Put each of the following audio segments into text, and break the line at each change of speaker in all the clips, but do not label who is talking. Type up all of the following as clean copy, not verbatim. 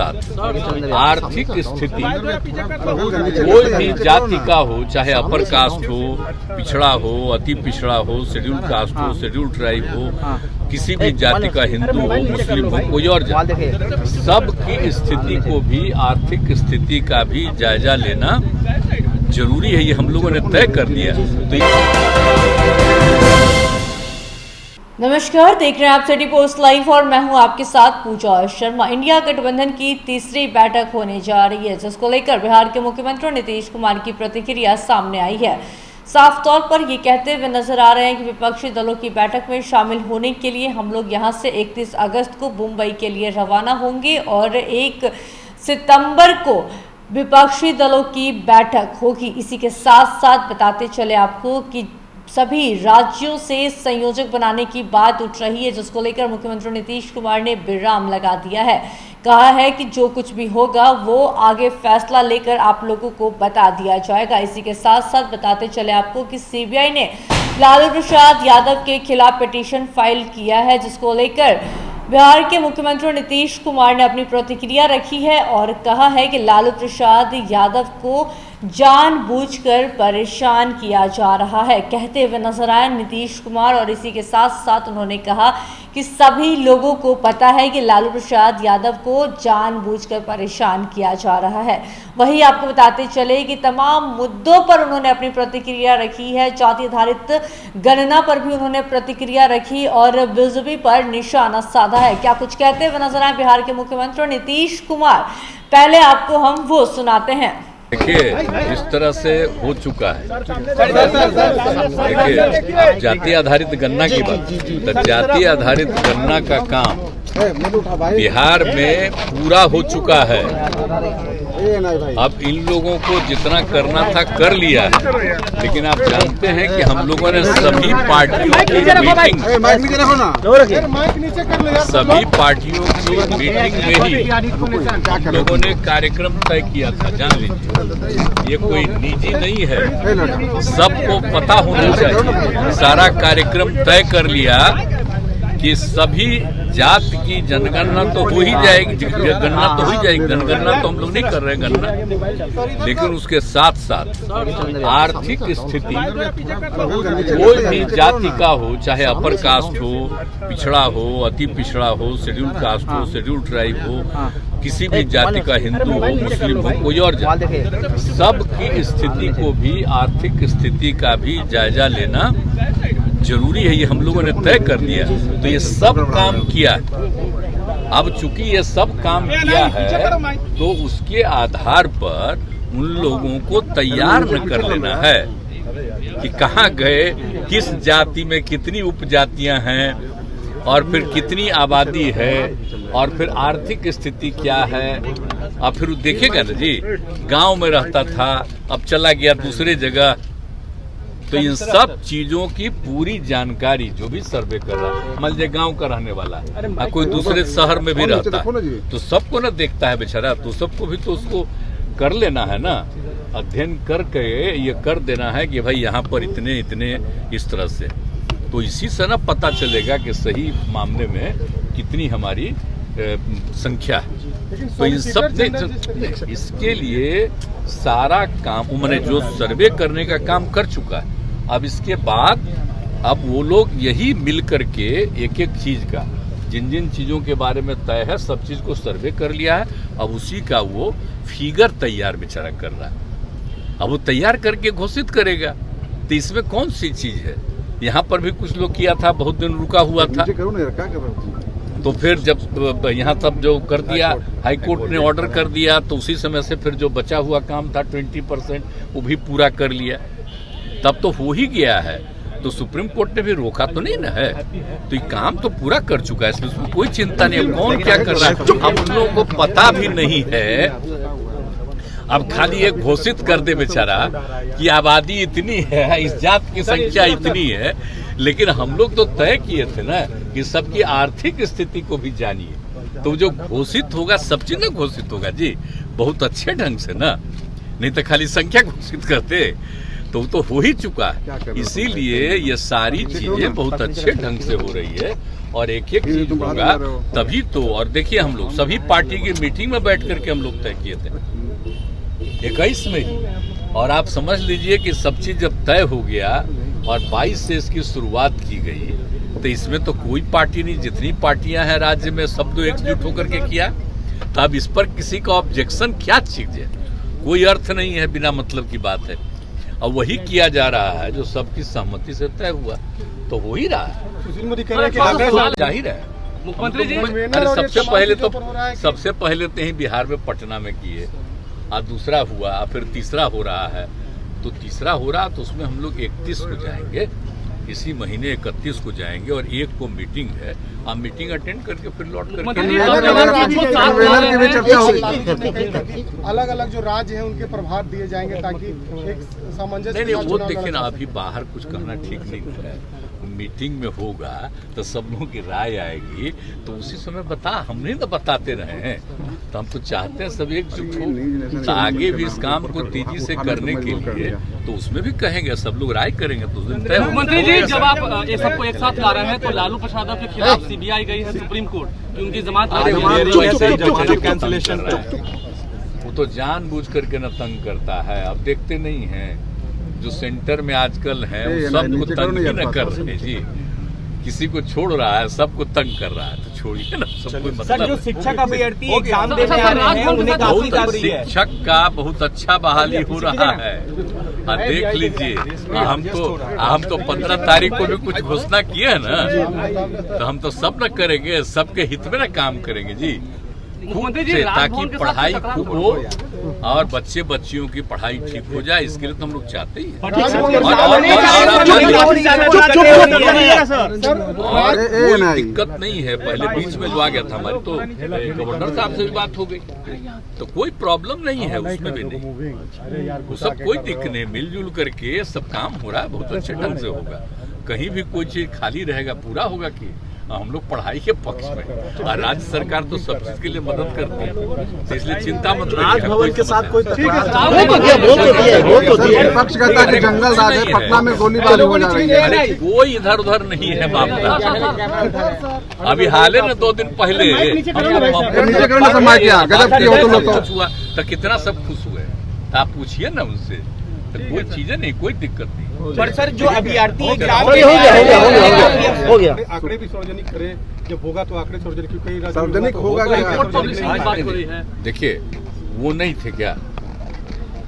आर्थिक स्थिति कोई भी जाति का हो, चाहे अपर कास्ट हो, पिछड़ा हो, अति पिछड़ा हो, शेड्यूल कास्ट हो, शेड्यूल ट्राइब हो, किसी भी जाति का, हिंदू हो, मुस्लिम हो, कोई और जाति, सबकी स्थिति को भी, आर्थिक स्थिति का भी जायजा लेना जरूरी है। ये हम लोगों ने तय कर दिया।
नमस्कार, देख रहे हैं आप सिटी पोस्ट लाइव और मैं हूं आपके साथ पूजा शर्मा। इंडिया गठबंधन की तीसरी बैठक होने जा रही है, जिसको लेकर बिहार के मुख्यमंत्री नीतीश कुमार की प्रतिक्रिया सामने आई है। साफ तौर पर ये कहते हुए नजर आ रहे हैं कि विपक्षी दलों की बैठक में शामिल होने के लिए हम लोग यहां से 31 अगस्त को मुंबई के लिए रवाना होंगे और 1 सितंबर को विपक्षी दलों की बैठक होगी। इसी के साथ साथ बताते चले आपको कि सभी राज्यों से संयोजक बनाने की बात उठ रही है, जिसको लेकर मुख्यमंत्री नीतीश कुमार ने विराम लगा दिया है। कहा है कि जो कुछ भी होगा वो आगे फैसला लेकर आप लोगों को बता दिया जाएगा। इसी के साथ साथ बताते चले आपको कि सीबीआई ने लालू प्रसाद यादव के खिलाफ पिटीशन फाइल किया है, जिसको लेकर बिहार के मुख्यमंत्री नीतीश कुमार ने अपनी प्रतिक्रिया रखी है और कहा है कि लालू प्रसाद यादव को जानबूझकर परेशान किया जा रहा है, कहते हुए नजर आए नीतीश कुमार। और इसी के साथ साथ उन्होंने कहा कि सभी लोगों को पता है कि लालू प्रसाद यादव को जानबूझकर परेशान किया जा रहा है। वहीं आपको बताते चले कि तमाम मुद्दों पर उन्होंने अपनी प्रतिक्रिया रखी है। जाति आधारित गणना पर भी उन्होंने प्रतिक्रिया रखी और बीजेपी पर निशाना साधा है। क्या कुछ कहते हुए नजर आए बिहार के मुख्यमंत्री नीतीश कुमार, पहले आपको हम वो सुनाते हैं।
देखिए, इस तरह से हो चुका है। देखिए, जाति आधारित गणना की बात, तो जाति आधारित गणना का काम बिहार में पूरा हो चुका है। अब इन लोगों को जितना करना था कर लिया है, लेकिन आप जानते हैं कि हम लोगों ने सभी पार्टियों की मीटिंग में ही हम लोगों ने कार्यक्रम तय किया था। जान लीजिए, ये कोई निजी नहीं है, सबको पता होना चाहिए। सारा कार्यक्रम तय कर लिया कि सभी जात की जनगणना तो हो ही जाएगी, गणना तो हो ही जाएगी। जनगणना तो हम लोग नहीं कर रहे हैं गणना, लेकिन उसके साथ साथ आर्थिक स्थिति कोई भी जाति का हो, चाहे अपर कास्ट हो, पिछड़ा हो, अति पिछड़ा हो, शेड्यूल कास्ट हो, शेड्यूल ट्राइब हो, किसी भी जाति का, हिंदू हो, मुस्लिम हो, कोई और जाति, सबकी स्थिति को भी, आर्थिक स्थिति का भी जायजा लेना जरूरी है। ये हम लोगों ने तय कर दिया। तो ये सब काम किया। अब चूंकि ये सब काम किया है, तो उसके आधार पर उन लोगों को तैयार न कर लेना है कि कहाँ गए, किस जाति में कितनी उपजातियां हैं, और फिर कितनी आबादी है, और फिर आर्थिक स्थिति क्या है। और फिर देखेगा ना जी, गांव में रहता था, अब चला गया दूसरे जगह। तो इन सब चीजों की पूरी जानकारी जो भी सर्वे कर रहा, मान लीजिए गाँव का रहने वाला, कोई दूसरे शहर में भी रहता है, तो सबको ना देखता है बेचारा, तो सबको भी तो उसको कर लेना है ना, अध्ययन करके ये कर देना है कि भाई यहाँ पर इतने इतने इस तरह से। तो इसी से ना पता चलेगा कि सही मामले में कितनी हमारी संख्या है। तो इन सब ने इसके लिए सारा काम उन्होंने जो सर्वे करने का काम कर चुका है। अब इसके बाद अब वो लोग यही मिल करके एक एक चीज का, जिन जिन चीजों के बारे में तय है, सब चीज को सर्वे कर लिया है। अब उसी का वो फिगर तैयार बेचारा कर रहा है। अब वो तैयार करके घोषित करेगा। तो इसमें कौन सी चीज है? यहाँ पर भी कुछ लोग किया था, बहुत दिन रुका हुआ था, तो फिर जब यहाँ तब जो कर दिया, हाई कोर्ट ने ऑर्डर कर दिया, तो उसी समय से फिर जो बचा हुआ काम था 20% वो भी पूरा कर लिया। तब तो हो ही गया है। तो सुप्रीम कोर्ट ने भी रोका तो नहीं ना है, तो ये काम तो पूरा कर चुका है। इसमें कोई चिंता नहीं है। कौन क्या कर रहा है हम उन लोगों को पता भी नहीं है। अब खाली एक घोषित कर दे बेचारा कि आबादी इतनी है, इस जात की संख्या इतनी है, लेकिन हम लोग तो तय किए थे ना कि सबकी आर्थिक स्थिति को भी जानिए। तो जो घोषित होगा, सब चीज ना घोषित होगा जी, बहुत अच्छे ढंग से ना, नहीं तो खाली संख्या घोषित करते। तो हो ही चुका है। इसीलिए ये सारी चीजें बहुत अच्छे ढंग से हो रही है और एक एक चीज होगा तभी तो। और देखिए हम लोग सभी पार्टी की मीटिंग में बैठ करके हम लोग तय किए थे 21 में ही, और आप समझ लीजिए कि सब चीज जब तय हो गया और 22 से इसकी शुरुआत की गई तो इसमें तो कोई पार्टी नहीं, जितनी पार्टियां हैं राज्य में सब तो एकजुट होकर के किया। तो अब इस पर किसी का ऑब्जेक्शन क्या चीज है, कोई अर्थ नहीं है, बिना मतलब की बात है। अब वही किया जा रहा है जो सबकी सहमति से तय हुआ, तो हो ही रहा है।
सुशील मोदी कह रहे हैं कि
जाहिर है
मुख्यमंत्री जी
अरे सबसे पहले तो ही बिहार में पटना में किए, और दूसरा हुआ, फिर तीसरा हो रहा है। तो तीसरा हो रहा तो उसमें हम लोग 31 को जाएंगे, इसी महीने 31 को जाएंगे और 1 को मीटिंग है। आप मीटिंग अटेंड करके फिर लौट करके
अलग अलग जो राज्य हैं उनके प्रभार दिए जाएंगे ताकि एक सामंजस्य।
नहीं वो देखिए ना, अभी बाहर कुछ करना ठीक नहीं है। मीटिंग में होगा तो सब लोगों की राय आएगी, तो उसी समय हम नहीं तो बताते रहे हैं। तो हम तो चाहते हैं सब एकजुट हो, तो आगे भी इस काम को तेजी से करने के लिए तो उसमें भी कहेंगे, सब लोग राय करेंगे तो
मुख्यमंत्री जी जब आप ये सबको एक साथ ला रहे हैं तो लालू प्रसाद के खिलाफ सीबीआई गई है सुप्रीम कोर्ट कि उनकी जमानत
कैंसिलेशन, वो तो जानबूझ करके न तंग करता है। अब देखते नहीं है जो सेंटर में आजकल है वो सबको तंग ही न कर रहे जी, किसी को छोड़ रहा है, सबको तंग कर रहा है, तो छोड़िए ना सबको। मतलब
जो शिक्षक अभ्यर्थी एग्जाम देने आ रहे हैं उन्हें काफी
शिक्षक का बहुत अच्छा बहाली हो रहा है। देख लीजिए, हम तो 15 तारीख को भी कुछ घोषणा किए है ना, तो हम तो सब न करेंगे, सबके हित में न काम करेंगे जी, खूब से, ताकि पढ़ाई खूब हो और बच्चे बच्चियों की पढ़ाई ठीक हो जाए। इसके लिए तो हम लोग चाहते ही हैं। और कोई दिक्कत नहीं है। पहले बीच में जो आ गया था हमारी, तो गवर्नर साहब से भी बात हो गई, तो कोई प्रॉब्लम नहीं है उसमें भी नहीं, वो सब कोई दिक्कत नहीं, मिलजुल करके सब काम हो रहा है, बहुत अच्छे ढंग से होगा। कहीं भी कोई चीज खाली रहेगा, पूरा होगा कि हम लोग पढ़ाई के पक्ष में, और राज्य सरकार तो सब चीज के लिए मदद करती है, तो इसलिए चिंता मत करिए।
राजभवन के साथ कोई
पक्ष कहता है कि जंगल राज है, पटना में गोलीबारी हो जा रही है।
अरे कोई इधर उधर नहीं है मामला। अभी हाल में 2 दिन पहले कुछ हुआ तो कितना सब खुश हुए, आप पूछिए ना उनसे, तो कोई चीजें नहीं, कोई दिक्कत नहीं।
पर सर जो अभ्यर्थी
हो गया आंकड़े भी सार्वजनिक करें, जब होगा तो आंकड़े सार्वजनिक होगा।
देखिए वो नहीं थे क्या,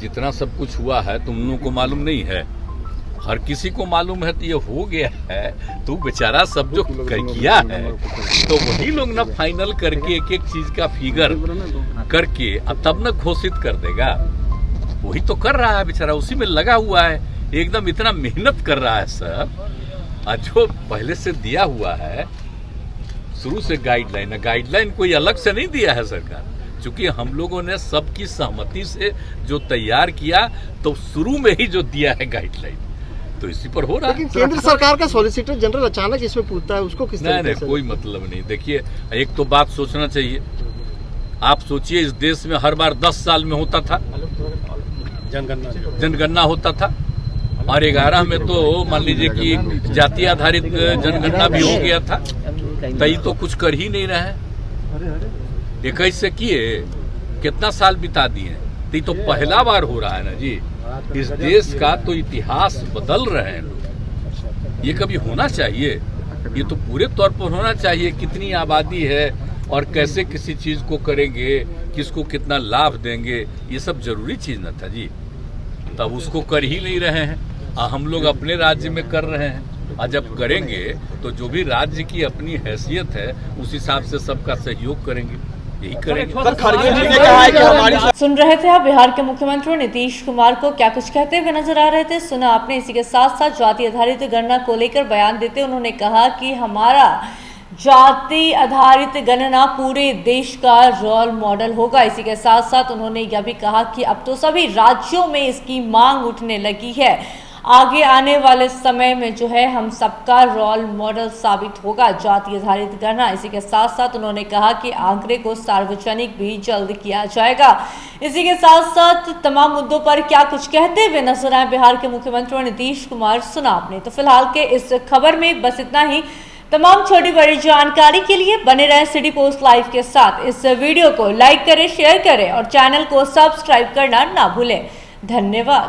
जितना सब कुछ हुआ है तुम लोगों को मालूम नहीं है, हर किसी को मालूम है। तो ये हो गया है तो बेचारा सब जो किया है तो वही लोग ना फाइनल करके एक एक चीज का फिगर करके तब न घोषित कर देगा। वही तो कर रहा है बेचारा, उसी में लगा हुआ है, एकदम इतना मेहनत कर रहा है सर। और जो पहले से दिया हुआ है शुरू से गाइडलाइन कोई अलग से नहीं दिया है सरकार, क्योंकि हम लोगों ने सबकी सहमति से जो तैयार किया तो शुरू में ही जो दिया है गाइडलाइन, तो इसी पर हो रहा है।
केंद्र सरकार का सॉलिसिटर जनरल अचानक इसमें पूछता है, उसको किस
नहीं कोई मतलब नहीं। देखिए एक तो बात सोचना चाहिए, आप सोचिए इस देश में हर बार 10 साल में होता था जनगणना होता था, और 11 में तो मान लीजिए कि जाति आधारित जनगणना भी हो गया था, तई तो कुछ कर ही नहीं रहे। 21 से किए कितना साल बिता दिए, तो पहला बार हो रहा है ना जी। इस देश का तो इतिहास बदल रहे हैं लोग, ये कभी होना चाहिए, ये तो पूरे तौर पर होना चाहिए। कितनी आबादी है और कैसे किसी चीज को करेंगे, किसको कितना लाभ देंगे, ये सब जरूरी चीज न था जी। तब उसको कर ही नहीं रहे हैं, हम लोग अपने राज्य में कर रहे हैं, और जब करेंगे तो जो भी राज्य की अपनी हैसियत है उस हिसाब से सबका सहयोग करेंगे, यही करेंगे।
सुन रहे थे आप बिहार के मुख्यमंत्री नीतीश कुमार को क्या कुछ कहते हुए नजर आ रहे थे, सुना आपने। इसी के साथ साथ जाति आधारित गणना को लेकर बयान देते उन्होंने कहा कि हमारा जाति आधारित गणना पूरे देश का रोल मॉडल होगा। इसी के साथ साथ उन्होंने यह भी कहा कि अब तो सभी राज्यों में इसकी मांग उठने लगी है। आगे आने वाले समय में जो है हम सबका रोल मॉडल साबित होगा जाति आधारित गणना। इसी के साथ साथ उन्होंने कहा कि आंकड़े को सार्वजनिक भी जल्द किया जाएगा। इसी के साथ साथ तमाम मुद्दों पर क्या कुछ कहते हुए नजर आए बिहार के मुख्यमंत्री नीतीश कुमार, सुना आपने। तो फिलहाल के इस खबर में बस इतना ही। तमाम छोटी बड़ी जानकारी के लिए बने रहें सिटी पोस्ट लाइव के साथ। इस वीडियो को लाइक करें, शेयर करें और चैनल को सब्सक्राइब करना ना भूलें। धन्यवाद।